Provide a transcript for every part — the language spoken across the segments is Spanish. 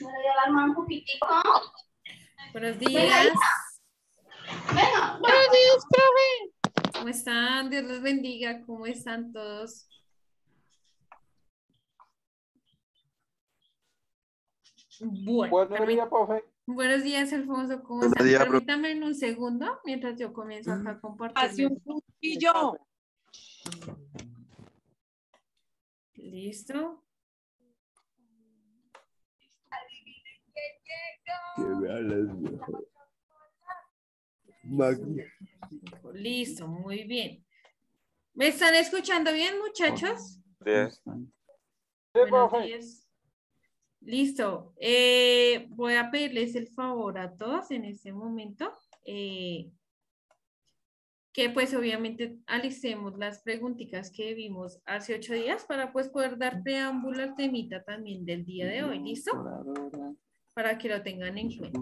Me voy a alarmar un poquitico. Buenos días. Venga, Buenos días, profe. ¿Cómo están? Dios los bendiga. ¿Cómo están todos? Bueno, Buenos días, profe. buenos días, Alfonso. ¿Cómo Buenos están? días, profe. Permítame en un segundo mientras yo comienzo acá a Hace un compartirles. cuchillo. ¿Listo? Que vean las mejores. Magnífico. Listo, muy bien. ¿Me están escuchando bien, muchachos? Bien. Sí, Buenos profe. días. Listo. Voy a pedirles el favor a todos en este momento que pues obviamente alicemos las preguntitas que vimos hace 8 días para pues poder dar preámbulo al temita también del día de hoy. ¿Listo? Para que lo tengan en cuenta.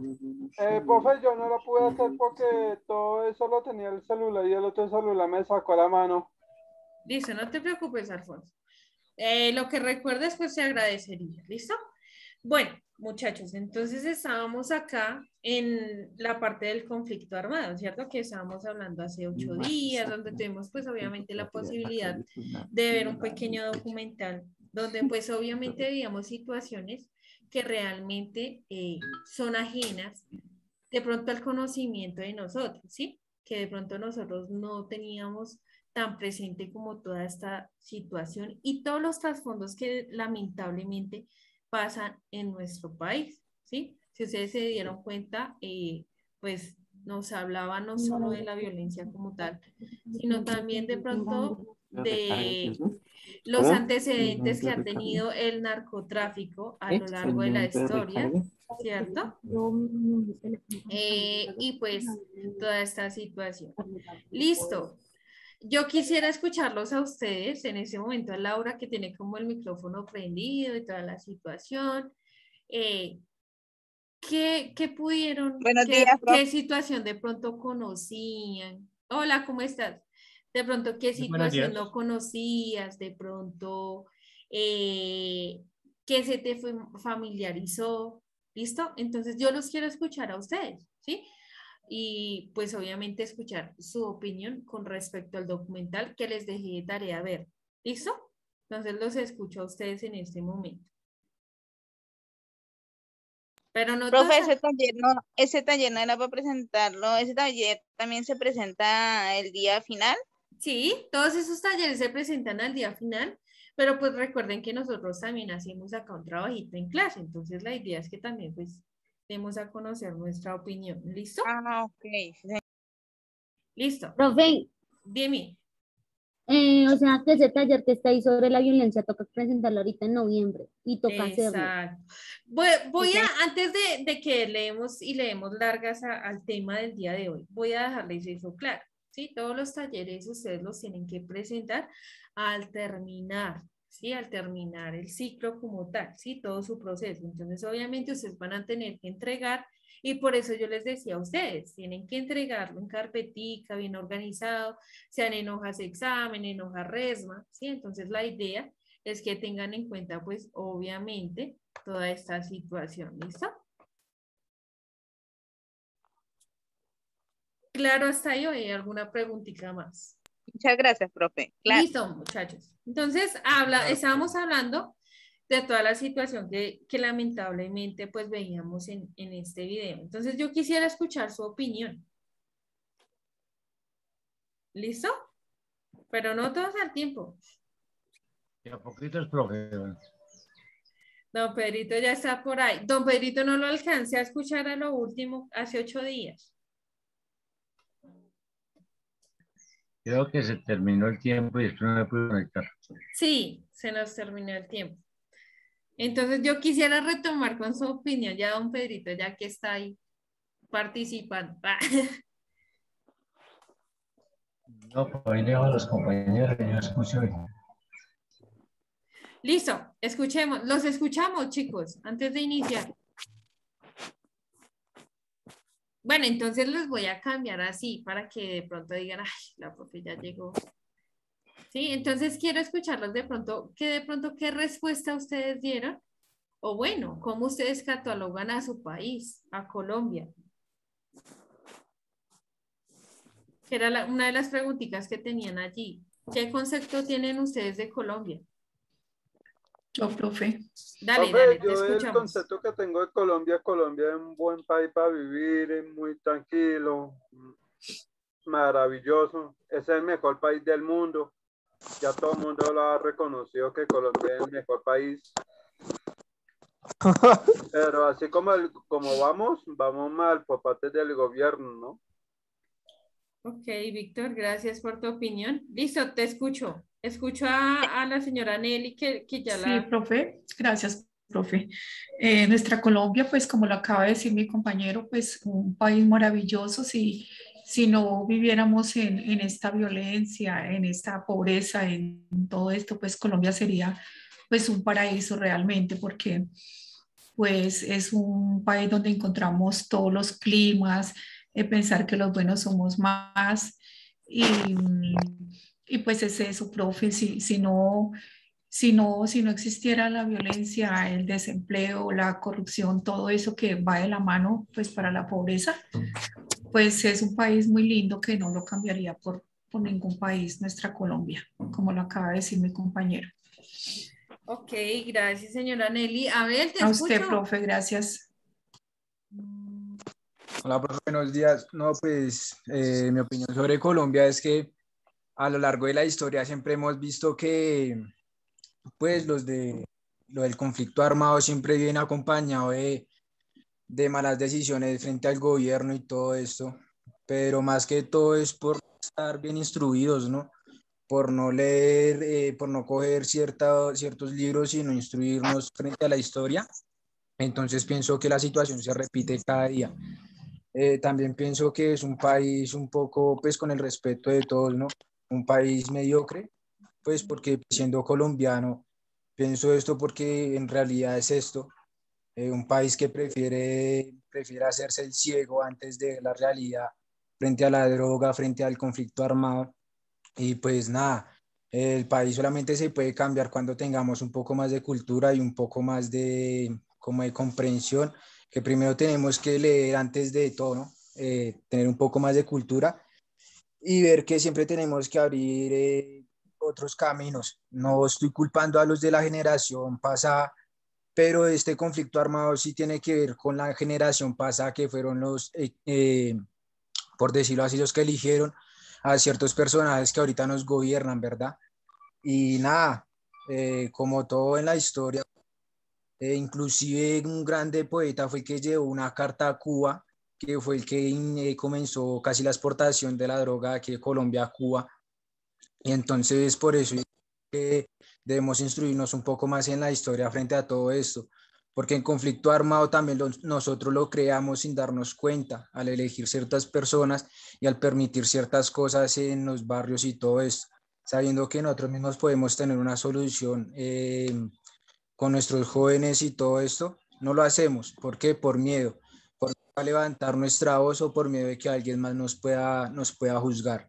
Profe, yo no lo pude hacer porque todo eso lo tenía el celular y el otro celular me sacó la mano. Listo, no te preocupes, Alfonso. Lo que recuerdes pues se agradecería. ¿Listo? Bueno, muchachos, entonces estábamos acá en la parte del conflicto armado, ¿cierto? Que estábamos hablando hace 8 días, donde tuvimos pues obviamente la posibilidad de ver un pequeño documental, donde pues obviamente veíamos situaciones que realmente son ajenas de pronto al conocimiento de nosotros, ¿sí? Que de pronto nosotros no teníamos tan presente como toda esta situación y todos los trasfondos que lamentablemente pasan en nuestro país, ¿sí? Si ustedes se dieron cuenta, pues nos hablaba no solo de la violencia como tal, sino también de pronto de los antecedentes que ha tenido el narcotráfico a lo largo de la historia, ¿cierto? Y pues toda esta situación. Listo. Yo quisiera escucharlos a ustedes en ese momento, a Laura, que tiene como el micrófono prendido y toda la situación. Eh, ¿qué pudieron, Buenos días, qué profe. situación de pronto conocían? Hola, ¿cómo estás? De pronto, ¿qué situación no conocías? De pronto, ¿qué se te familiarizó? ¿Listo? Entonces, yo los quiero escuchar a ustedes, ¿sí? Y pues obviamente escuchar su opinión con respecto al documental que les dejé de tarea ver. ¿Listo? Entonces los escucho a ustedes en este momento. Pero no Profe, todos. ese taller no era para presentarlo. Ese taller también se presenta el día final. Sí, todos esos talleres se presentan al día final, pero pues recuerden que nosotros también hacemos acá un trabajito en clase, entonces la idea es que también pues demos a conocer nuestra opinión. ¿Listo? Ah, ok. Listo. Profe, Dime. o sea que ese taller que está ahí sobre la violencia toca presentarlo ahorita en noviembre y toca hacerlo. Exacto. Voy a, antes de que leemos y leemos largas al tema del día de hoy, voy a dejarles eso claro, ¿sí? Todos los talleres ustedes los tienen que presentar al terminar, ¿sí? Al terminar el ciclo como tal, ¿sí? Todo su proceso. Entonces, obviamente, ustedes van a tener que entregar y por eso yo les decía a ustedes, tienen que entregarlo en carpetica, bien organizado, sean en hojas de examen, en hojas resma, ¿sí? Entonces, la idea es que tengan en cuenta, pues, obviamente, toda esta situación. ¿Listo? Claro, hasta ahí, ¿o hay alguna preguntita más? Muchas gracias, profe. Claro. Listo, muchachos. Entonces, estábamos hablando de toda la situación que lamentablemente, pues, veíamos en este video. Entonces, yo quisiera escuchar su opinión. ¿Listo? Pero no todos al tiempo. Y a poquitos, profe. Don Pedrito ya está por ahí. Don Pedrito no lo alcancé a escuchar a lo último, hace 8 días. Creo que se terminó el tiempo y después no me pude conectar. Sí, se nos terminó el tiempo. Entonces yo quisiera retomar con su opinión ya don Pedrito, ya que está ahí participando. No, pues ahí dejo a los compañeros que yo escucho. Listo, escuchemos, los escuchamos chicos, antes de iniciar. Bueno, entonces les voy a cambiar así para que de pronto digan, ay, la profe ya llegó. Sí, entonces quiero escucharlos de pronto, ¿qué respuesta ustedes dieron O bueno, ¿cómo ustedes catalogan a su país, a Colombia? Que era una de las preguntitas que tenían allí. ¿Qué concepto tienen ustedes de Colombia? Yo, profe. Dale, Profe, te yo el escuchamos. concepto que tengo de Colombia, Colombia es un buen país para vivir, es muy tranquilo, maravilloso, es el mejor país del mundo. Ya todo el mundo lo ha reconocido que Colombia es el mejor país. Pero así como vamos mal por parte del gobierno, ¿no? Ok, Víctor, gracias por tu opinión. Listo, te escucho. Escucho a la señora Nelly que ya Sí, la... profe, gracias, profe. Nuestra Colombia, pues como lo acaba de decir mi compañero, pues un país maravilloso. Si no viviéramos en esta violencia, en esta pobreza, en todo esto, pues Colombia sería pues un paraíso realmente, porque pues es un país donde encontramos todos los climas, pensar que los buenos somos más y, y pues es eso, profe, si no existiera la violencia, el desempleo, la corrupción, todo eso que va de la mano pues para la pobreza, pues es un país muy lindo que no lo cambiaría por ningún país, nuestra Colombia, como lo acaba de decir mi compañero. Ok, gracias, señora Nelly. A ver, te A usted, escucho. profe, gracias. Hola, profe, buenos días. No, pues mi opinión sobre Colombia es que a lo largo de la historia siempre hemos visto que pues lo del conflicto armado siempre viene acompañado de malas decisiones frente al gobierno y todo esto, pero más que todo es por estar bien instruidos, ¿no? Por no leer, por no coger ciertos libros, sino instruirnos frente a la historia. Entonces pienso que la situación se repite cada día. También pienso que es un país un poco, pues con el respeto de todos, ¿no? Un país mediocre, pues porque siendo colombiano, pienso esto porque en realidad es esto, un país que prefiere hacerse el ciego antes de la realidad frente a la droga, frente al conflicto armado. Y pues nada, el país solamente se puede cambiar cuando tengamos un poco más de cultura y un poco más como de comprensión, que primero tenemos que leer antes de todo, ¿no? Tener un poco más de cultura y ver que siempre tenemos que abrir otros caminos. No estoy culpando a los de la generación pasada, pero este conflicto armado sí tiene que ver con la generación pasada, que fueron por decirlo así, los que eligieron a ciertos personajes que ahorita nos gobiernan, ¿verdad? Y nada, como todo en la historia, inclusive un grande poeta fue el que llevó una carta a Cuba, que fue el que comenzó casi la exportación de la droga aquí de Colombia a Cuba. Y entonces por eso debemos instruirnos un poco más en la historia frente a todo esto, porque en conflicto armado también nosotros lo creamos sin darnos cuenta, al elegir ciertas personas y al permitir ciertas cosas en los barrios y todo esto, sabiendo que nosotros mismos podemos tener una solución con nuestros jóvenes y todo esto, no lo hacemos. ¿Por qué? Por miedo, por levantar nuestra voz o por miedo de que alguien más nos pueda juzgar.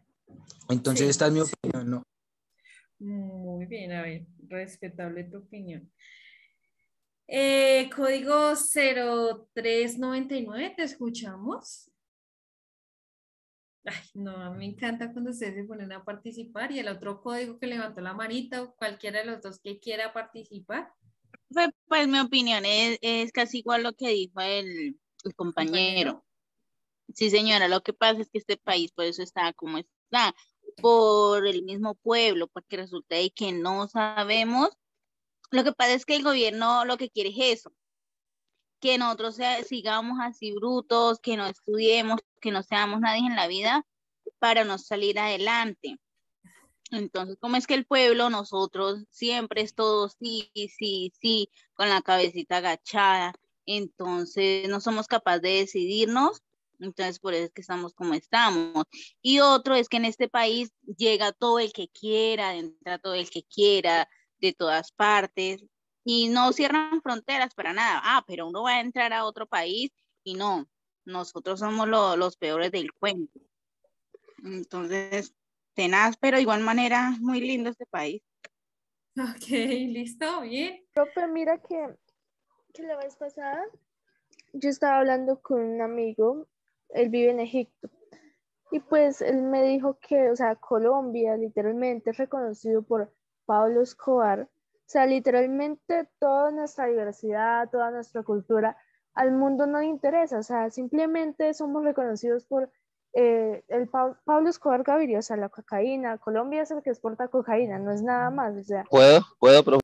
Entonces Sí. esta es mi opinión, ¿no? Muy bien, a ver, respetable tu opinión. Código 0399, ¿te escuchamos? Ay, no, me encanta cuando ustedes se ponen a participar y el otro código que levantó la manita o cualquiera de los dos que quiera participar. Pues mi opinión es casi igual lo que dijo el compañero. Sí, señora, lo que pasa es que este país por eso está como está, por el mismo pueblo, porque resulta de que no sabemos. Lo que pasa es que el gobierno lo que quiere es eso, que nosotros sigamos así brutos, que no estudiemos, que no seamos nadie en la vida para no salir adelante. Entonces, ¿cómo es que el pueblo, nosotros siempre es todo sí, sí, sí, con la cabecita agachada? Entonces, no somos capaces de decidirnos. Entonces, por eso es que estamos como estamos. Y otro es que en este país llega todo el que quiera, entra todo el que quiera, de todas partes, y no cierran fronteras para nada. Ah, pero uno va a entrar a otro país y no, nosotros somos los peores del cuento. Entonces, tenaz, pero de igual manera, muy lindo este país. Ok, listo, bien. Profe, mira que que la vez pasada yo estaba hablando con un amigo, él vive en Egipto, y pues él me dijo que, o sea, Colombia literalmente es reconocido por Pablo Escobar, o sea, literalmente toda nuestra diversidad, toda nuestra cultura, al mundo no le interesa, o sea, simplemente somos reconocidos por Pablo Escobar Gaviria, o sea, la cocaína. Colombia es el que exporta cocaína, no es nada más, o sea. ¿Puedo, profe?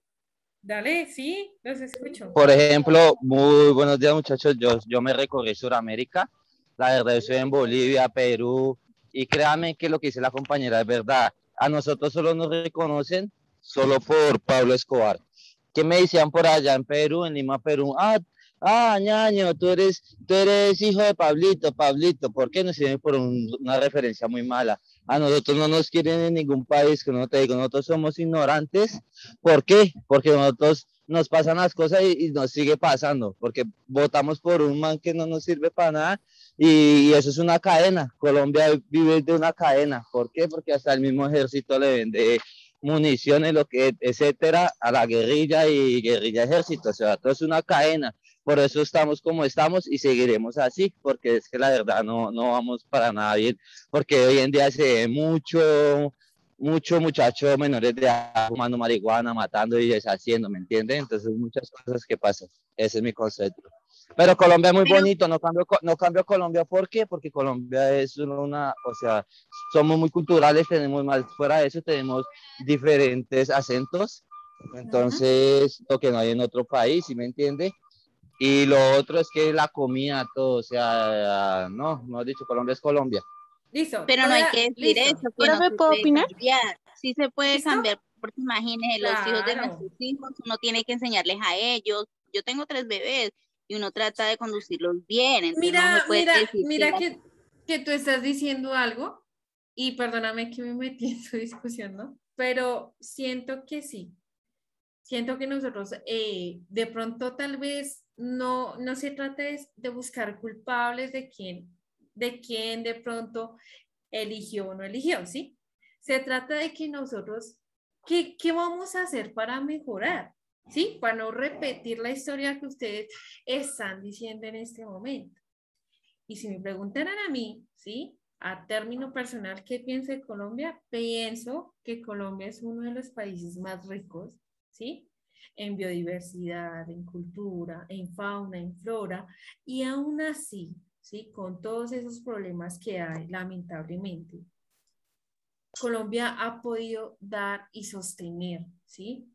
Dale, sí, los escucho. Por ejemplo, muy buenos días, muchachos. Yo me recorrí Sudamérica. La verdad, yo estoy en Bolivia, Perú, y créanme que lo que dice la compañera es verdad. A nosotros solo nos reconocen solo por Pablo Escobar. ¿Qué me decían por allá en Perú, en Lima, Perú? Ñaño, tú eres hijo de Pablito. ¿Por qué nos sirve por una referencia muy mala? A nosotros no nos quieren en ningún país, que no te digo, nosotros somos ignorantes. ¿Por qué? Porque nosotros nos pasan las cosas y nos sigue pasando, porque votamos por un man que no nos sirve para nada y eso es una cadena. Colombia vive de una cadena. ¿Por qué? Porque hasta el mismo ejército le vende municiones, etcétera, a la guerrilla y guerrilla ejército. O sea, todo es una cadena. Por eso estamos como estamos y seguiremos así, porque es que la verdad no vamos para nada bien, porque hoy en día se ve mucho muchachos menores de edad fumando marihuana, matando y deshaciendo, ¿me entienden? Entonces muchas cosas que pasan, ese es mi concepto. Pero Colombia es muy bonito, no cambio Colombia, ¿por qué? Porque Colombia es o sea, somos muy culturales, tenemos más, fuera de eso tenemos diferentes acentos, entonces lo que no hay en otro país, ¿sí me entiende? Y lo otro es que la comida, todo, o sea, no has dicho, Colombia es Colombia. Listo. Pero no hay que decir eso, que no se puede cambiar. Sí se puede cambiar, porque imagínense, los hijos de nuestros hijos, uno tiene que enseñarles a ellos. Yo tengo 3 bebés y uno trata de conducirlos bien. Entonces mira que tú estás diciendo algo y perdóname que me metí en su discusión, ¿no? Pero siento que sí. Siento que nosotros de pronto tal vez no se trata de buscar culpables de quién de pronto eligió o no eligió, ¿sí? Se trata de que nosotros, ¿qué vamos a hacer para mejorar? ¿Sí? Para no repetir la historia que ustedes están diciendo en este momento. Y si me preguntaran a mí, ¿sí? A término personal, ¿qué pienso de Colombia? Pienso que Colombia es uno de los países más ricos, ¿sí? En biodiversidad, en cultura, en fauna, en flora, y aún así, ¿sí? Con todos esos problemas que hay, lamentablemente, Colombia ha podido dar y sostener, ¿sí?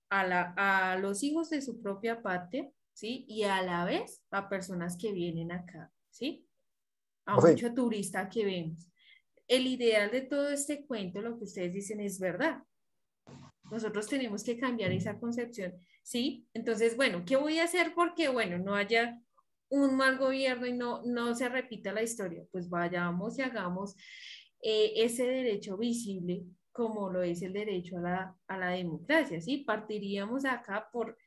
A los hijos de su propia patria, ¿sí? Y a la vez a personas que vienen acá, ¿sí? A mucho turista que vemos. El ideal de todo este cuento, lo que ustedes dicen es verdad. Nosotros tenemos que cambiar esa concepción, ¿sí? Entonces, bueno, ¿qué voy a hacer porque, bueno, no haya un mal gobierno y no se repita la historia? Pues vayamos y hagamos ese derecho visible como lo es el derecho a la democracia, ¿sí? Partiríamos acá por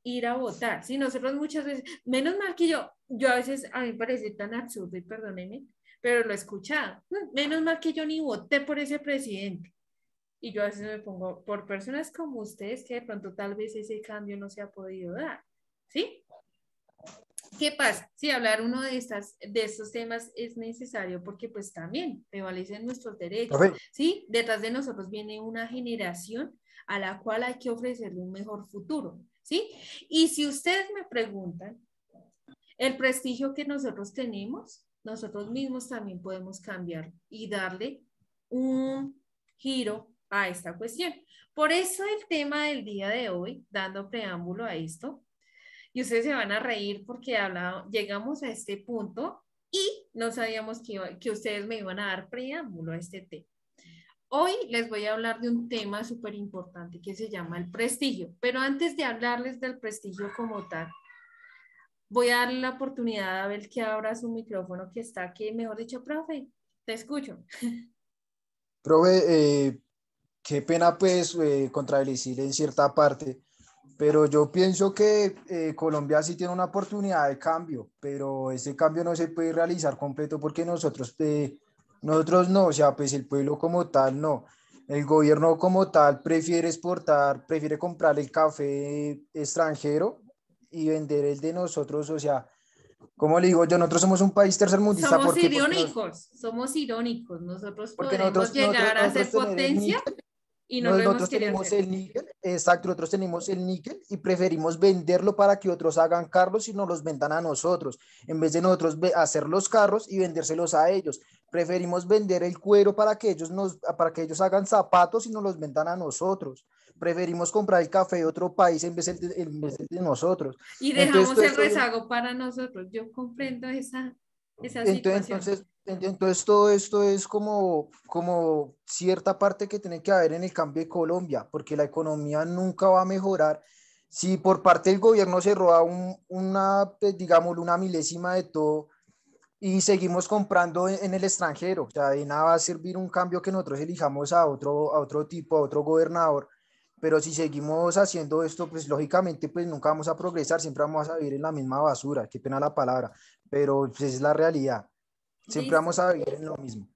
ir a votar, ¿sí? Nosotros muchas veces, menos mal que yo a veces, a mí me parece tan absurdo y perdónenme, pero lo he escuchado, menos mal que yo ni voté por ese presidente. Y yo a veces me pongo por personas como ustedes que de pronto tal vez ese cambio no se ha podido dar, ¿sí? ¿Qué pasa? Si hablar uno de estos temas es necesario porque pues también prevalecen nuestros derechos, ¿sí? Detrás de nosotros viene una generación a la cual hay que ofrecerle un mejor futuro, ¿sí? Y si ustedes me preguntan, el prestigio que nosotros tenemos, nosotros mismos también podemos cambiar y darle un giro a esta cuestión. Por eso el tema del día de hoy, dando preámbulo a esto, y ustedes se van a reír porque llegamos a este punto y no sabíamos que ustedes me iban a dar preámbulo a este tema. Hoy les voy a hablar de un tema súper importante que se llama el prestigio, pero antes de hablarles del prestigio como tal, voy a darle la oportunidad a ver que abra su micrófono que está aquí, mejor dicho, profe, te escucho. Profe, qué pena pues contradecir en cierta parte, pero yo pienso que Colombia sí tiene una oportunidad de cambio, pero ese cambio no se puede realizar completo porque nosotros no, o sea, pues el pueblo como tal no. El gobierno como tal prefiere exportar, prefiere comprar el café extranjero y vender el de nosotros, o sea, como le digo yo, nosotros somos un país tercermundista. Somos porque irónicos. Nosotros porque podremos llegar a ser tener el potencia níquel, y no lo hemos nosotros querido tenemos hacer. el níquel, exacto, nosotros tenemos el níquel y preferimos venderlo para que otros hagan carros y nos los vendan a nosotros, en vez de nosotros hacer los carros y vendérselos a ellos. Preferimos vender el cuero para que ellos hagan zapatos y nos los vendan a nosotros. Preferimos comprar el café de otro país en vez de nosotros. Y dejamos Entonces, el rezago para nosotros. Yo comprendo esa situación. Entonces todo esto es como cierta parte que tiene que haber en el cambio de Colombia, porque la economía nunca va a mejorar si por parte del gobierno se roba pues, digámoslo, una milésima de todo y seguimos comprando en el extranjero. O sea, de nada va a servir un cambio que nosotros elijamos a otro tipo, a otro gobernador. Pero si seguimos haciendo esto, pues lógicamente pues nunca vamos a progresar, siempre vamos a vivir en la misma basura, qué pena la palabra, pero pues, es la realidad. Siempre vamos a vivir en lo mismo.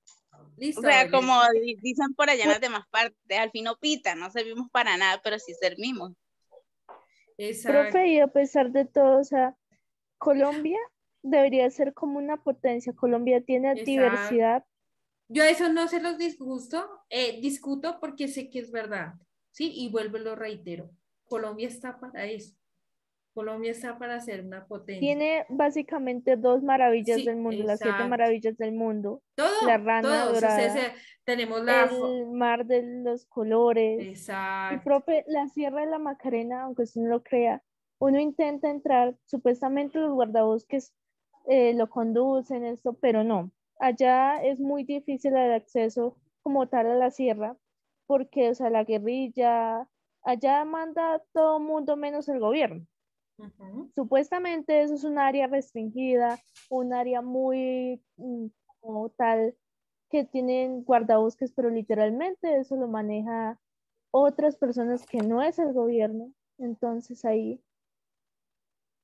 O sea, como dicen por allá en las demás partes, al fin no pita, no servimos para nada, pero sí servimos. Profe, y a pesar de todo, o sea, Colombia debería ser como una potencia. Colombia tiene diversidad. Yo a eso no se los discuto porque sé que es verdad, ¿sí? Y vuelvo y lo reitero, Colombia está para eso. Colombia está para ser una potencia. Tiene básicamente 2 maravillas del mundo, las 7 maravillas del mundo. La rana dorada, tenemos el mar de los colores. Exacto. Y profe, la Sierra de la Macarena, aunque usted no lo crea, uno intenta entrar, supuestamente los guardabosques lo conducen, esto, pero no. Allá es muy difícil el acceso como tal a la sierra, porque, o sea, la guerrilla, allá manda todo mundo menos el gobierno. Supuestamente eso es un área restringida, un área muy como tal que tienen guardabosques, pero literalmente eso lo maneja otras personas que no es el gobierno. Entonces ahí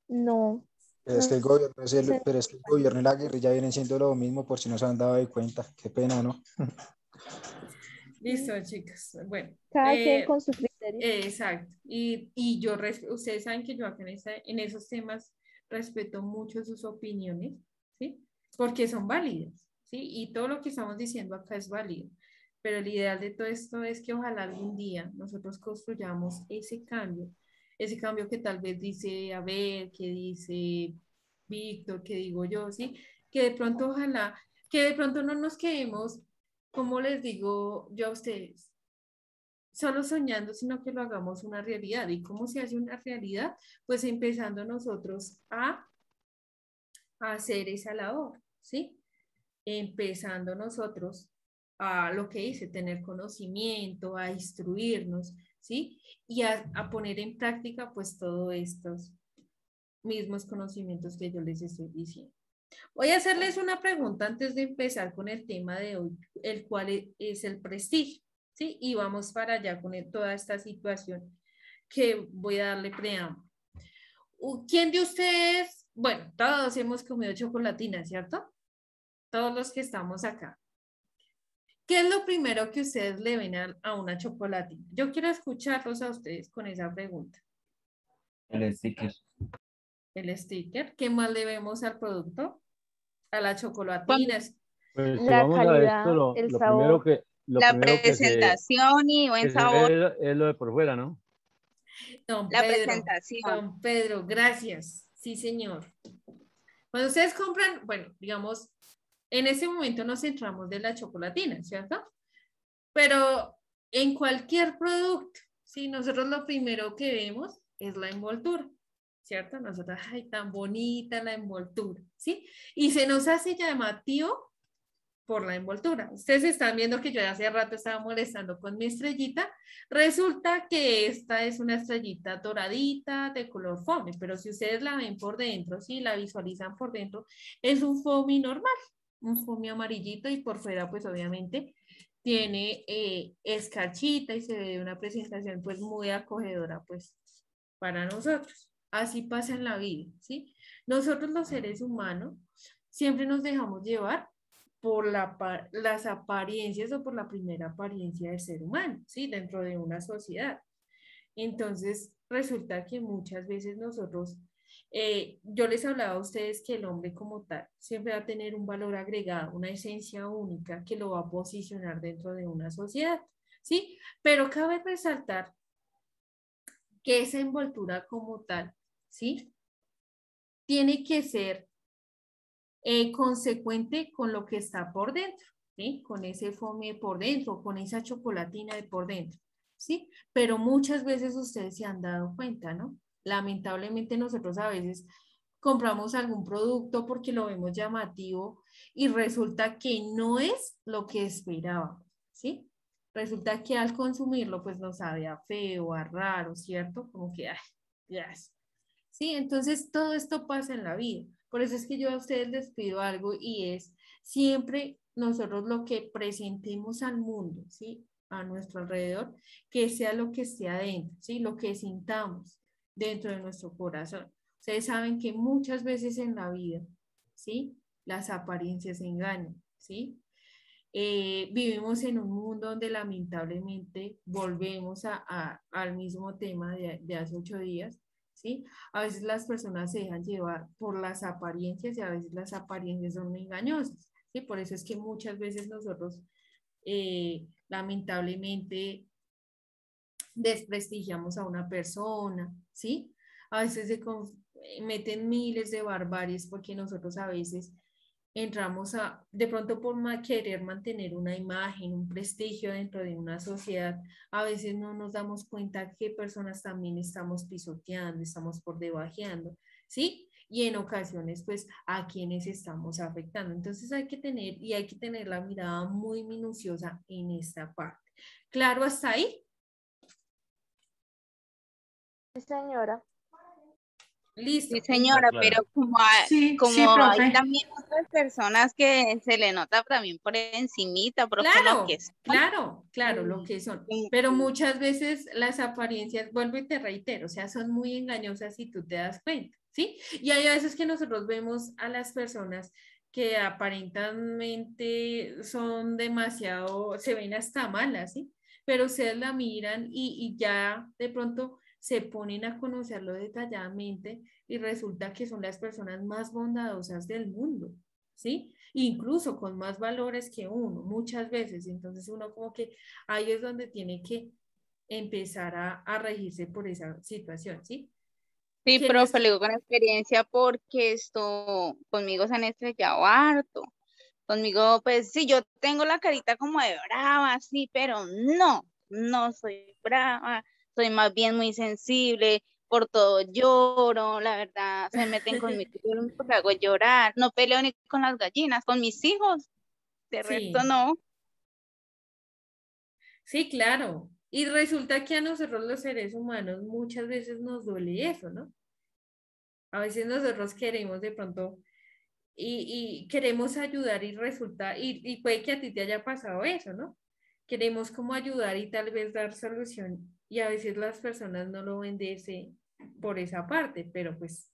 no. Pero es que el gobierno y la guerrilla vienen siendo lo mismo, por si no se han dado de cuenta. Qué pena, ¿no? Listo, chicas. Bueno. Cada quien con su criterio. Exacto. Y ustedes saben que yo acá en esos temas respeto mucho sus opiniones, ¿sí? Porque son válidas, ¿sí? Y todo lo que estamos diciendo acá es válido. Pero el ideal de todo esto es que ojalá algún día nosotros construyamos ese cambio que tal vez dice Abel, que dice Víctor, que digo yo, ¿sí? Que de pronto ojalá, que de pronto no nos quedemos, como les digo yo a ustedes, solo soñando, sino que lo hagamos una realidad. ¿Y cómo se hace una realidad? Pues empezando nosotros a hacer esa labor, ¿sí? Empezando nosotros a lo que dice, tener conocimiento, a instruirnos, ¿sí? Y a poner en práctica pues todos estos mismos conocimientos que yo les estoy diciendo. Voy a hacerles una pregunta antes de empezar con el tema de hoy, el cual es el prestigio, ¿sí? Y vamos para allá con toda esta situación que voy a darle preámbulo. ¿Quién de ustedes, bueno, todos hemos comido chocolatina, ¿cierto? Todos los que estamos acá. ¿Qué es lo primero que ustedes le ven a una chocolatina? Yo quiero escucharlos a ustedes con esa pregunta. El sticker. El sticker. ¿Qué más le vemos al producto? A la chocolatina. Pues si la vamos calidad, a esto, lo sabor. primero que Presentación y buen sabor. es lo de por fuera, ¿no? Presentación. Don Pedro, gracias. Sí, señor. Cuando ustedes compran, bueno, digamos, en ese momento nos centramos de la chocolatina, ¿cierto? Pero en cualquier producto, ¿sí? Nosotros lo primero que vemos es la envoltura, ¿cierto? Nosotros, ay, tan bonita la envoltura, ¿sí? Y se nos hace llamativo por la envoltura. Ustedes están viendo que yo hace rato estaba molestando con mi estrellita. Resulta que esta es una estrellita doradita de color foamy, pero si ustedes la ven por dentro, si la visualizan por dentro, es un foamy normal, un foamy amarillito y por fuera pues obviamente tiene escarchita y se ve una presentación pues muy acogedora pues para nosotros. Así pasa en la vida, ¿sí? Nosotros los seres humanos siempre nos dejamos llevar por las apariencias o por la primera apariencia del ser humano, ¿sí? Dentro de una sociedad. Entonces, resulta que muchas veces nosotros Yo les hablaba a ustedes que el hombre como tal siempre va a tener un valor agregado, una esencia única que lo va a posicionar dentro de una sociedad, ¿sí? Pero cabe resaltar que esa envoltura como tal, ¿sí? Tiene que ser consecuente con lo que está por dentro, ¿sí? Con ese fome por dentro, con esa chocolatina de por dentro, ¿sí? Pero muchas veces ustedes se han dado cuenta, ¿no? Lamentablemente nosotros a veces compramos algún producto porque lo vemos llamativo y resulta que no es lo que esperábamos, ¿sí? Resulta que al consumirlo pues nos sabe a feo, a raro, ¿cierto? Como que, ay, ya. Sí, entonces todo esto pasa en la vida. Por eso es que yo a ustedes les pido algo y es siempre nosotros lo que presentemos al mundo, ¿sí? A nuestro alrededor, que sea lo que esté adentro, ¿sí? Lo que sintamos dentro de nuestro corazón. Ustedes saben que muchas veces en la vida, ¿sí? Las apariencias engañan, ¿sí? Vivimos en un mundo donde lamentablemente volvemos al mismo tema de hace 8 días, ¿sí? A veces las personas se dejan llevar por las apariencias y a veces las apariencias son muy engañosas, ¿sí? Por eso es que muchas veces nosotros lamentablemente desprestigiamos a una persona, ¿sí? A veces meten miles de barbaries porque nosotros a veces entramos de pronto por querer mantener una imagen, un prestigio dentro de una sociedad, a veces no nos damos cuenta que personas también estamos pisoteando, estamos por debajeando, ¿sí? Y en ocasiones, pues, a quienes estamos afectando. Entonces hay que tener la mirada muy minuciosa en esta parte. ¿Claro hasta ahí? Sí, señora. Listo. Sí, señora, Está claro. pero Sí, como hay profe. también otras personas que se le nota también por encimita, profe, lo que Claro, son. lo que son. Mm, Pero muchas veces las apariencias, vuelvo y te reitero, o sea, son muy engañosas si tú te das cuenta, ¿sí? Y hay veces que nosotros vemos a las personas que aparentemente son demasiado, se ven hasta malas, ¿sí? Pero ustedes la miran y ya de pronto se ponen a conocerlo detalladamente y resulta que son las personas más bondadosas del mundo, ¿sí? Incluso con más valores que uno, muchas veces. Entonces uno como que ahí es donde tiene que empezar a regirse por esa situación, ¿sí? Sí, Que profe, nuestro, le digo con experiencia porque conmigo se han estrellado harto. Conmigo, pues sí, yo tengo la carita como de brava, sí, pero no soy brava, soy más bien muy sensible, por todo lloro, la verdad, se meten conmigo, yo lo único que hago es llorar, no peleo ni con las gallinas, con mis hijos, de resto sí, no. sí, claro. Y resulta que a nosotros los seres humanos muchas veces nos duele eso, ¿no? A veces nosotros queremos de pronto y queremos ayudar y resulta, y puede que a ti te haya pasado eso, ¿no? Queremos como ayudar y tal vez dar solución y a veces las personas no lo ven por esa parte, pero pues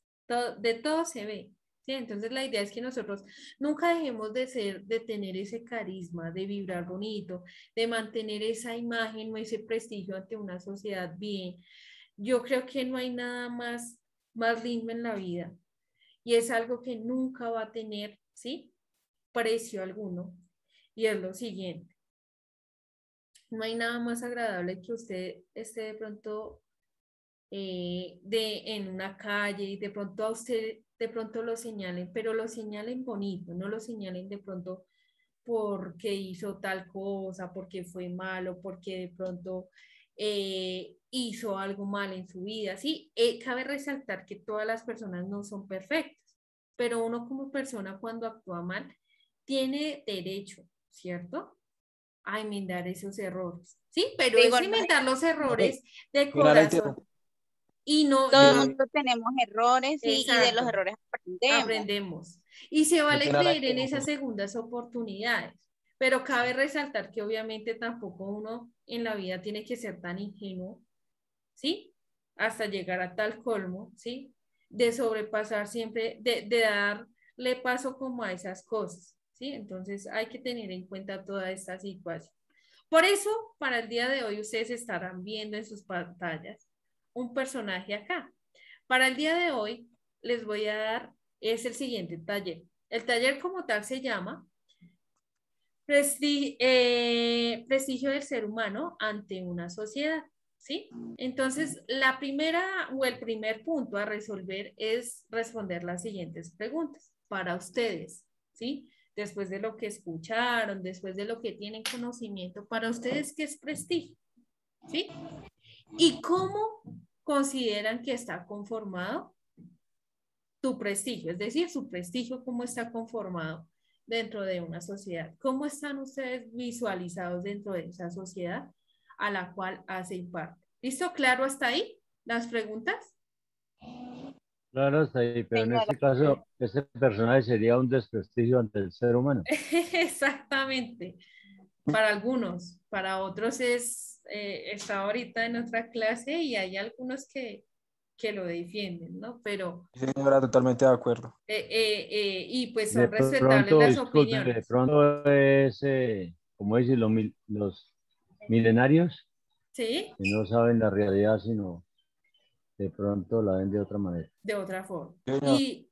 de todo se ve, ¿sí? Entonces la idea es que nosotros nunca dejemos de tener ese carisma, de vibrar bonito, de mantener esa imagen o ese prestigio ante una sociedad bien. Yo creo que no hay nada más lindo en la vida y es algo que nunca va a tener, ¿sí? Precio alguno. Y es lo siguiente, no hay nada más agradable que usted esté de pronto en una calle y de pronto a usted de pronto lo señalen, pero lo señalen bonito, no lo señalen de pronto porque hizo tal cosa, porque fue malo, porque de pronto hizo algo mal en su vida. Sí, cabe resaltar que todas las personas no son perfectas, pero uno como persona cuando actúa mal tiene derecho, ¿cierto? A enmendar esos errores. Sí, pero De es igual enmendar manera, los errores de Pena la corazón interrumpo. y no, todo el no, mundo tenemos errores y de los exacto, errores aprendemos. aprendemos. Y se Qué vale pena la creer en interrumpo. esas segundas oportunidades, pero cabe resaltar que obviamente tampoco uno en la vida tiene que ser tan ingenuo, ¿sí? Hasta llegar a tal colmo, ¿sí? De sobrepasar siempre, de darle paso como a esas cosas, ¿sí? Entonces hay que tener en cuenta toda esta situación. Por eso, para el día de hoy, ustedes estarán viendo en sus pantallas un personaje acá. Para el día de hoy, les voy a dar es el siguiente taller. El taller como tal se llama Prestigio del ser humano ante una sociedad, ¿sí? Entonces, la primera o el primer punto a resolver es responder las siguientes preguntas para ustedes, ¿sí? Después de lo que escucharon, después de lo que tienen conocimiento, para ustedes, ¿qué es prestigio? ¿Sí? ¿Y cómo consideran que está conformado tu prestigio? Es decir, su prestigio, ¿cómo está conformado dentro de una sociedad? ¿Cómo están ustedes visualizados dentro de esa sociedad a la cual hacen parte? ¿Listo? ¿Claro hasta ahí las preguntas? Claro, está ahí, pero en este caso, este personaje sería un desprestigio ante el ser humano. Exactamente. Para algunos, para otros está ahorita en otra clase y hay algunos que lo defienden, ¿no? Pero, Sí, señora, totalmente de acuerdo. y pues De son respetables pronto, las disculpe, de opiniones. pronto es, como dicen los milenarios, ¿Sí? que no saben la realidad, sino de pronto la ven de otra manera. De otra forma. Señor. Y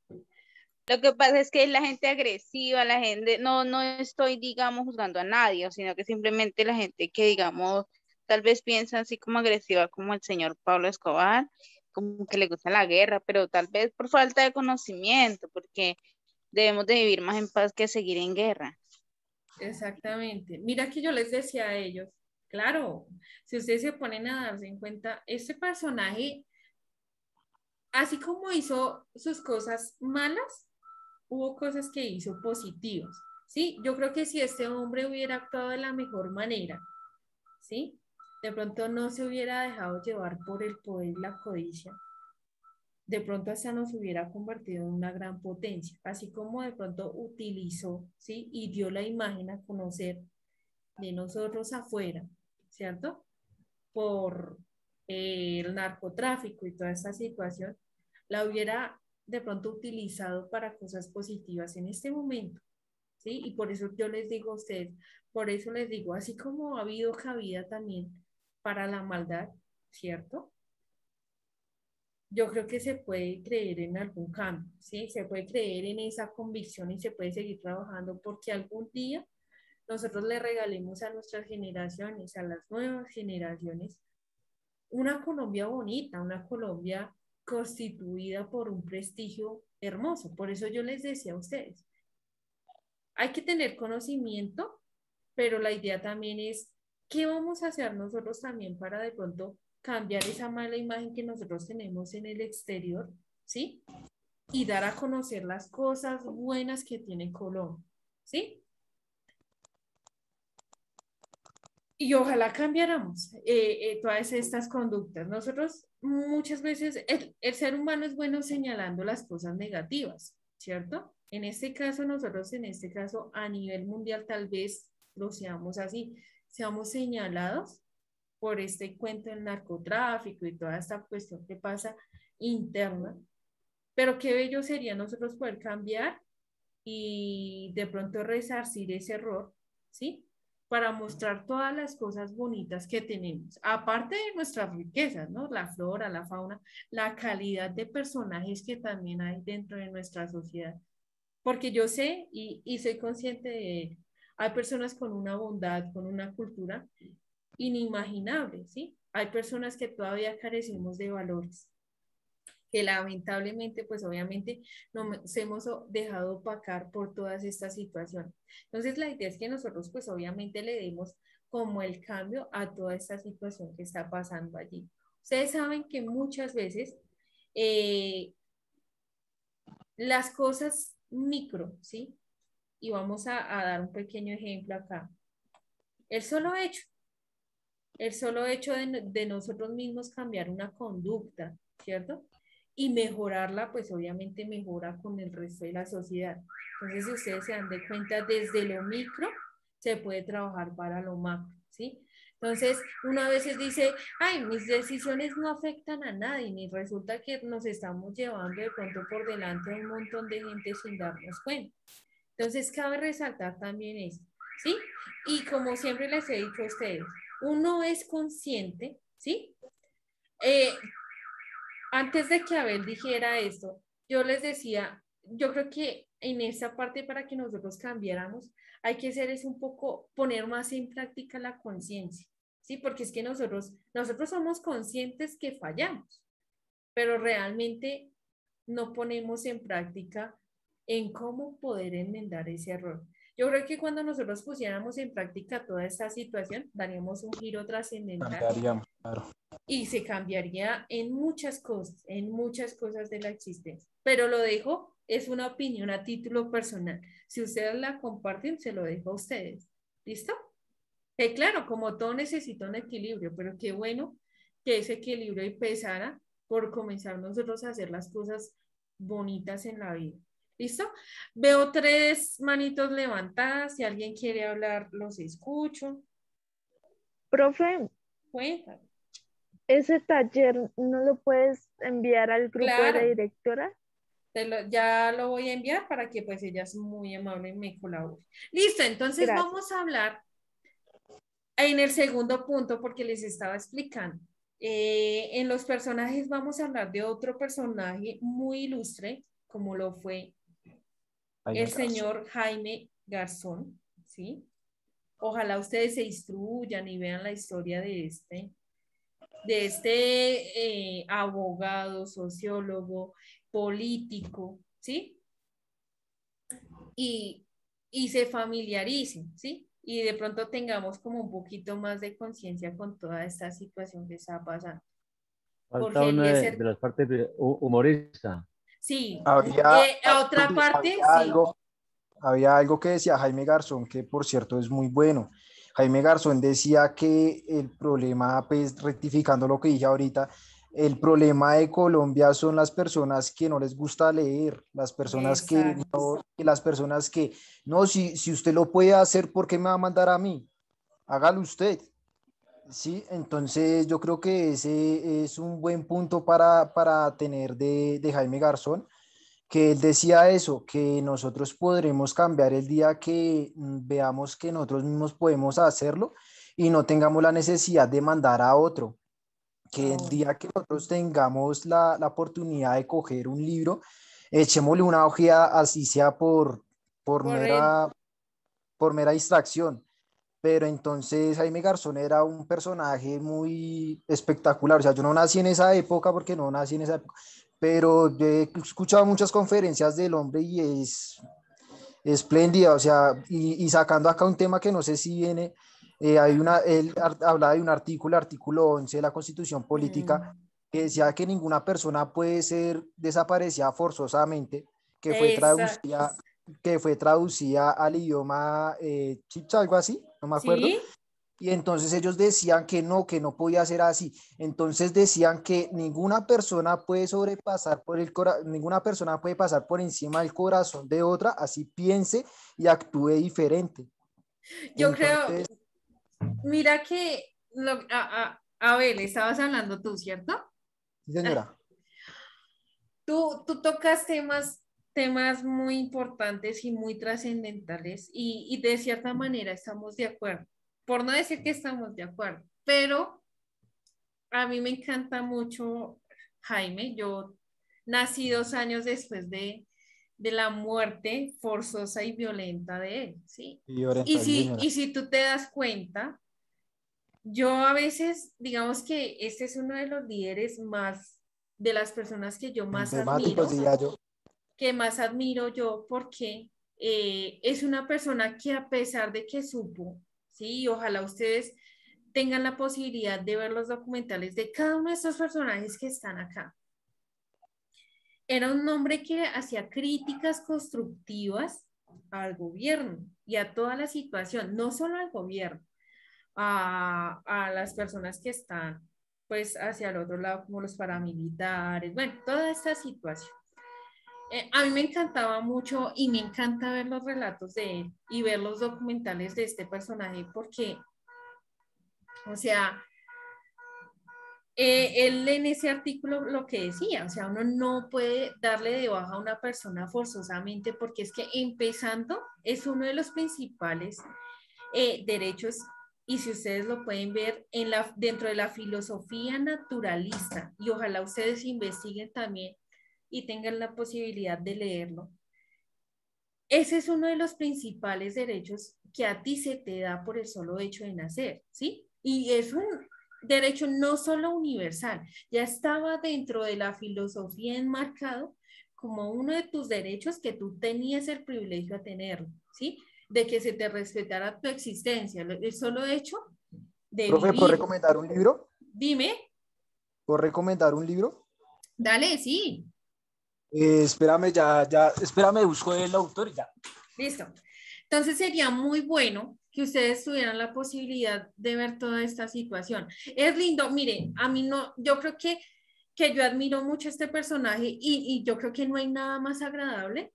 Lo que pasa es que es la gente agresiva, la gente, no estoy, digamos, juzgando a nadie, sino que simplemente la gente que, digamos, tal vez piensa así como agresiva como el señor Pablo Escobar, como que le gusta la guerra, pero tal vez por falta de conocimiento, porque debemos de vivir más en paz que seguir en guerra. exactamente. Mira que yo les decía a ellos, claro, si ustedes se ponen a darse en cuenta, este personaje, así como hizo sus cosas malas, hubo cosas que hizo positivas, ¿sí? Yo creo que si este hombre hubiera actuado de la mejor manera, ¿sí? De pronto no se hubiera dejado llevar por el poder y la codicia, de pronto hasta nos hubiera convertido en una gran potencia, así como de pronto utilizó, ¿sí? Y dio la imagen a conocer de nosotros afuera, ¿cierto? Por el narcotráfico y toda esta situación, la hubiera de pronto utilizado para cosas positivas en este momento, ¿sí? Y por eso yo les digo a ustedes, por eso les digo, así como ha habido cabida también para la maldad, ¿cierto? Yo creo que se puede creer en algún cambio, ¿sí? Se puede creer en esa convicción y se puede seguir trabajando porque algún día nosotros le regalemos a nuestras generaciones, a las nuevas generaciones, una Colombia bonita, una Colombia constituida por un prestigio hermoso. Por eso yo les decía a ustedes, hay que tener conocimiento, pero la idea también es, ¿qué vamos a hacer nosotros también para de pronto cambiar esa mala imagen que nosotros tenemos en el exterior, ¿sí? Y dar a conocer las cosas buenas que tiene Colombia, ¿sí? Y ojalá cambiáramos todas estas conductas. Nosotros muchas veces, el ser humano es bueno señalando las cosas negativas, ¿cierto? En este caso, nosotros en este caso a nivel mundial tal vez lo seamos así, seamos señalados por este cuento del narcotráfico y toda esta cuestión que pasa interna. Pero qué bello sería nosotros poder cambiar y de pronto resarcir ese error, ¿sí? Para mostrar todas las cosas bonitas que tenemos, aparte de nuestras riquezas, ¿no? La flora, la fauna, la calidad de personajes que también hay dentro de nuestra sociedad. Porque yo sé y soy consciente de, hay personas con una bondad, con una cultura inimaginable, ¿sí? Hay personas que todavía carecemos de valores que lamentablemente, pues obviamente nos hemos dejado opacar por todas estas situaciones. Entonces, la idea es que nosotros, pues obviamente le demos como el cambio a toda esta situación que está pasando allí. Ustedes saben que muchas veces las cosas micro, ¿sí? Y vamos a dar un pequeño ejemplo acá. El solo hecho de nosotros mismos cambiar una conducta, ¿cierto? Y mejorarla, pues obviamente mejora con el resto de la sociedad. Entonces, si ustedes se dan de cuenta, desde lo micro se puede trabajar para lo macro, ¿sí? Entonces, uno a veces dice, ay, mis decisiones no afectan a nadie, ni resulta que nos estamos llevando de pronto por delante a un montón de gente sin darnos cuenta. Entonces, cabe resaltar también esto, ¿sí? Y como siempre les he dicho a ustedes, uno es consciente, ¿sí? Antes de que Abel dijera esto, yo les decía, yo creo que en esa parte para que nosotros cambiáramos, hay que hacer es un poco, poner más en práctica la conciencia, ¿sí? Porque es que nosotros somos conscientes que fallamos, pero realmente no ponemos en práctica en cómo poder enmendar ese error. Yo creo que cuando nosotros pusiéramos en práctica toda esta situación, daríamos un giro trascendental. Cambiaríamos, claro. Y se cambiaría en muchas cosas de la existencia. Pero lo dejo, es una opinión a título personal. Si ustedes la comparten, se lo dejo a ustedes. ¿Listo? Claro, como todo necesita un equilibrio, pero qué bueno que ese equilibrio empezara por comenzar nosotros a hacer las cosas bonitas en la vida. ¿Listo? Veo 3 manitos levantadas. Si alguien quiere hablar, los escucho. Profe, Cuéntame. ¿ese taller no lo puedes enviar al grupo de la Claro. directora? Ya lo voy a enviar para que pues ella es muy amable y me colabore. Listo, entonces Gracias. vamos a hablar en el segundo punto porque les estaba explicando. En los personajes vamos a hablar de otro personaje muy ilustre, como lo fue el señor Jaime Garzón, ¿sí? Ojalá ustedes se instruyan y vean la historia de este abogado, sociólogo, político, ¿sí? Y se familiaricen, ¿sí? Y de pronto tengamos como un poquito más de conciencia con toda esta situación que está pasando. Falta Jorge uno Eliezer. de las partes humorista. Sí, Había, a otra parte, había sí. había algo que decía Jaime Garzón, que por cierto es muy bueno. Jaime Garzón decía que el problema, pues rectificando lo que dije ahorita, el problema de Colombia son las personas que no les gusta leer, las personas Exacto. las personas que, no, si usted lo puede hacer, ¿por qué me va a mandar a mí? Hágalo usted. Sí, entonces yo creo que ese es un buen punto para tener de Jaime Garzón, que él decía eso, que nosotros podremos cambiar el día que veamos que nosotros mismos podemos hacerlo y no tengamos la necesidad de mandar a otro, que el día que nosotros tengamos la oportunidad de coger un libro, echémosle una ojeada, así sea por mera distracción. Pero entonces Jaime Garzón era un personaje muy espectacular. O sea, yo no nací en esa época porque no nací en esa época, pero yo he escuchado muchas conferencias del hombre y es espléndida. O sea, y sacando acá un tema que no sé si viene, él hablaba de un artículo 11 de la Constitución Política, que decía que ninguna persona puede ser desaparecida forzosamente, que fue Exacto. traducida al idioma chicha, algo así, no me acuerdo. Sí. Y entonces ellos decían que no podía ser así. Entonces decían que ninguna persona puede sobrepasar ninguna persona puede pasar por encima del corazón de otra, así piense y actúe diferente. Yo Entonces, creo, mira que, a ver, estabas hablando tú, ¿cierto? sí, señora. Tú tocas temas muy importantes y muy trascendentales y de cierta manera estamos de acuerdo. Por no decir que estamos de acuerdo, pero a mí me encanta mucho Jaime. Yo nací 2 años después de la muerte forzosa y violenta de él, ¿sí? Sí, Orenta, sí, señora. Y si tú te das cuenta, yo a veces, digamos que este es uno de los líderes más, de las personas que yo más admiro, Emblemáticos, diría yo. que más admiro yo porque es una persona que a pesar de que supo, ¿sí? Y ojalá ustedes tengan la posibilidad de ver los documentales de cada uno de estos personajes que están acá. Era un hombre que hacía críticas constructivas al gobierno y a toda la situación, no solo al gobierno, a las personas que están pues hacia el otro lado, como los paramilitares, bueno, toda esta situación. A mí me encantaba mucho y me encanta ver los relatos de él y ver los documentales de este personaje porque, o sea, él en ese artículo lo que decía, o sea, uno no puede darle de baja a una persona forzosamente porque es que empezando es uno de los principales derechos y si ustedes lo pueden ver dentro de la filosofía naturalista y ojalá ustedes investiguen también y tengan la posibilidad de leerlo. Ese es uno de los principales derechos que a ti se te da por el solo hecho de nacer, ¿sí? Y es un derecho no solo universal, ya estaba dentro de la filosofía enmarcado como uno de tus derechos que tú tenías el privilegio de tenerlo, ¿sí? De que se te respetara tu existencia, el solo hecho de Profe, ¿puedo vivir. recomendar un libro? Dime. ¿Puedo recomendar un libro? Dale, sí. Espérame, espérame, busco el autor y ya. Listo. Entonces sería muy bueno que ustedes tuvieran la posibilidad de ver toda esta situación. Es lindo, miren, a mí no, yo creo que yo admiro mucho a este personaje y yo creo que no hay nada más agradable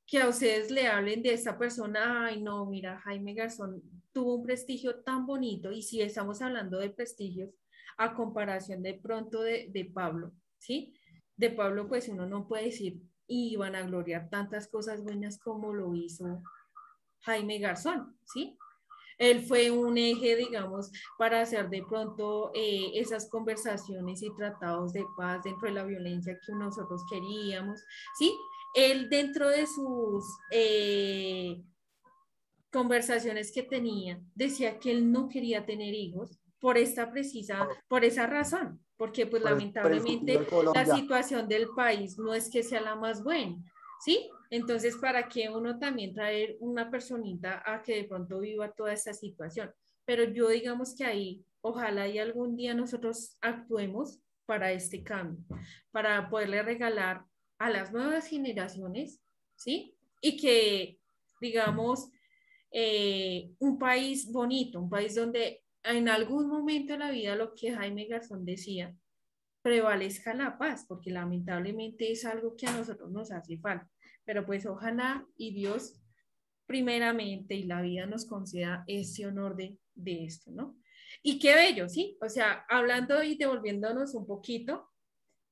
que a ustedes le hablen de esta persona. Ay, no, mira, Jaime Garzón tuvo un prestigio tan bonito, y si estamos hablando de prestigios, a comparación de pronto de Pablo, ¿sí? De Pablo, pues uno no puede decir y vanagloriar tantas cosas buenas como lo hizo Jaime Garzón, ¿sí? Él fue un eje, digamos, para hacer de pronto esas conversaciones y tratados de paz dentro de la violencia que nosotros queríamos, ¿sí? Él dentro de sus conversaciones que tenía, decía que él no quería tener hijos por esa razón, porque pues lamentablemente la situación del país no es que sea la más buena, ¿sí? Entonces, ¿para qué uno también traer una personita a que de pronto viva toda esta situación? Pero yo digamos que ahí, ojalá y algún día nosotros actuemos para este cambio, para poderle regalar a las nuevas generaciones, ¿sí? Y que, digamos, un país bonito, un país donde en algún momento de la vida, lo que Jaime Garzón decía, prevalezca la paz, porque lamentablemente es algo que a nosotros nos hace falta. Pero pues ojalá y Dios primeramente y la vida nos conceda ese honor de esto, ¿no? Y qué bello, ¿sí? O sea, hablando y devolviéndonos un poquito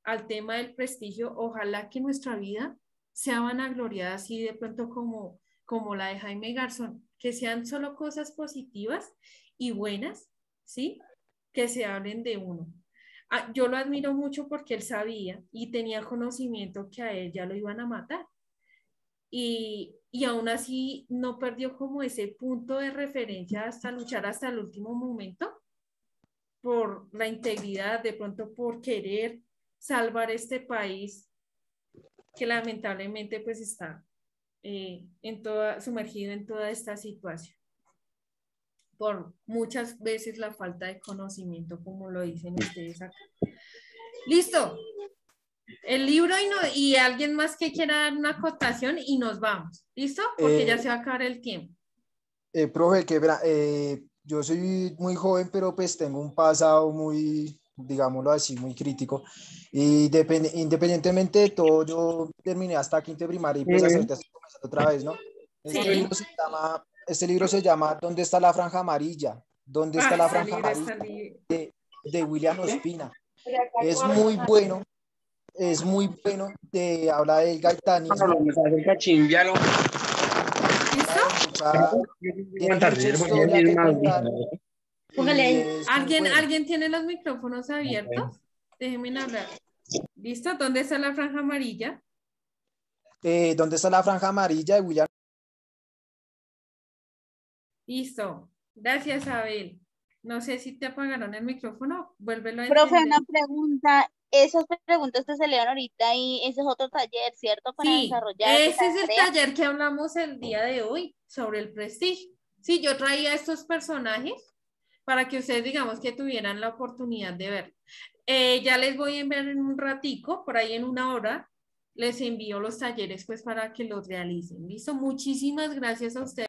al tema del prestigio, ojalá que nuestra vida sea vanagloriada así de pronto como la de Jaime Garzón, que sean solo cosas positivas y buenas, ¿sí? Que se hablen de uno. Yo lo admiro mucho porque él sabía y tenía conocimiento que a él ya lo iban a matar. Y aún así no perdió como ese punto de referencia hasta luchar hasta el último momento por la integridad, de pronto por querer salvar este país que lamentablemente pues está sumergido en toda esta situación. Por muchas veces la falta de conocimiento, como lo dicen ustedes acá. Listo. El libro y alguien más que quiera dar una acotación y nos vamos. ¿Listo? Porque ya se va a acabar el tiempo. Profe, yo soy muy joven, pero pues tengo un pasado muy, digámoslo así, muy crítico. Y independientemente de todo, yo terminé hasta quinto de primaria y pues hasta ahorita estoy comenzando otra vez, ¿no? Este libro se llama ¿Dónde está la franja amarilla? ¿Dónde está la franja amarilla? De William Ospina. Es muy bueno. Es muy bueno, habla del gaitanismo. ¿Alguien tiene los micrófonos abiertos? Déjenme hablar. ¿Listo? ¿Dónde está la franja amarilla? ¿Dónde está la franja amarilla de William? Listo. Gracias, Abel. No sé si te apagaron el micrófono. Vuélvelo a Profe, encender. una pregunta. Esas preguntas te salieron ahorita y ese es otro taller, ¿cierto? Para desarrollar. Ese es el taller que hablamos el día de hoy sobre el prestigio. Sí, yo traía estos personajes para que ustedes, digamos, que tuvieran la oportunidad de ver. Ya les voy a enviar en un ratico, por ahí en una hora, les envío los talleres pues para que los realicen. ¿Listo? Muchísimas gracias a ustedes.